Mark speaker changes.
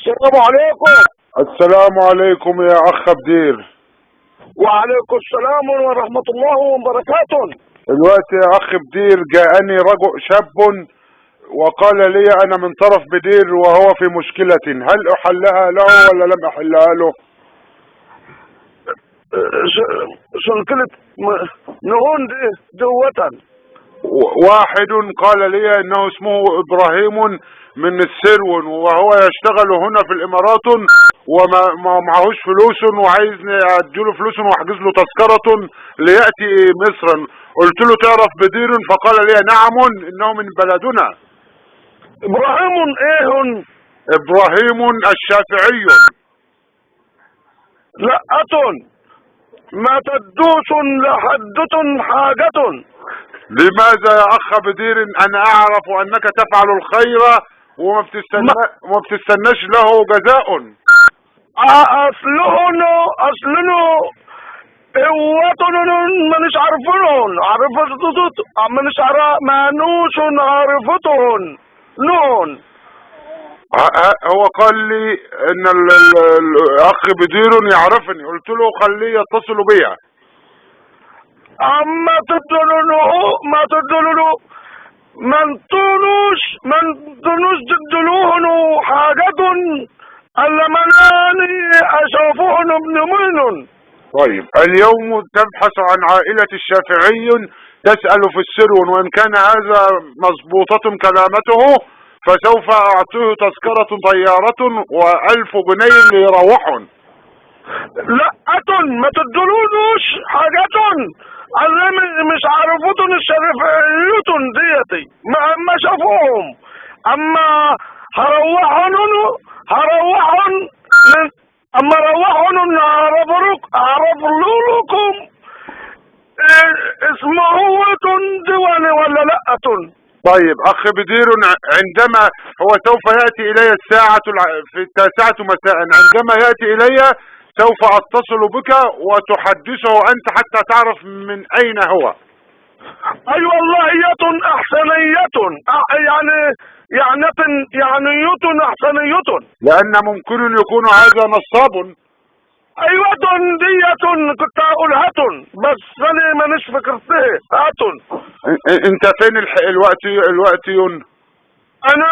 Speaker 1: السلام عليكم.
Speaker 2: السلام عليكم يا اخ بدير.
Speaker 1: وعليكم السلام ورحمة الله وبركاته.
Speaker 2: الوقت يا اخ بدير جاءني رجل شاب وقال لي انا من طرف بدير وهو في مشكلة، هل احلها له ولا لم احلها له؟
Speaker 1: سلكلة نهون دوة.
Speaker 2: واحد قال لي انه اسمه ابراهيم من السرون وهو يشتغل هنا في الامارات وما معهوش فلوس وعايزني اديله فلوس واحجز له تذكرة ليأتي مصرا. قلت له تعرف بدير؟ فقال لي نعم انه من بلدنا.
Speaker 1: ابراهيم ايه؟
Speaker 2: ابراهيم الشافعي.
Speaker 1: لا ما تدوس لحدة حاجة.
Speaker 2: لماذا يا اخ بدير؟ انا اعرف انك تفعل الخير وما بتستناش له جزاء.
Speaker 1: اصلنا قوتن مانيش عارفينهم مانيش مانوش عارفتهن نون.
Speaker 2: هو قال لي ان الاخ بدير يعرفني، قلت له خليه يتصل بيا.
Speaker 1: اما ما تدلونه من تنوش تدلوهن حاجة الا مناني اشوفهن ابن منن.
Speaker 2: طيب اليوم تبحث عن عائلة الشافعي تسأل في السرون، وإن كان هذا مضبوطة كلامته فسوف أعطيه تذكرة طيارة و1000 جنيه ليروحون.
Speaker 1: لا ما تدلونوش حاجة اللي مش عارفتن الشرفيتن ديتي ما شافوهم. اما هروحن اما روحن عرف لكم اسمه ديواني ولا لا.
Speaker 2: طيب اخ بدير، عندما هو سوف يأتي الي في 9 مساء، عندما يأتي الي سوف اتصل بك وتحدثه انت حتى تعرف من اين هو.
Speaker 1: اي والله احسنية يعني احسنية،
Speaker 2: لان ممكن يكون هذا نصاب.
Speaker 1: ايوه دية كنت اقولها بس انا مانيش فكرتها.
Speaker 2: انت فين الوقت؟
Speaker 1: انا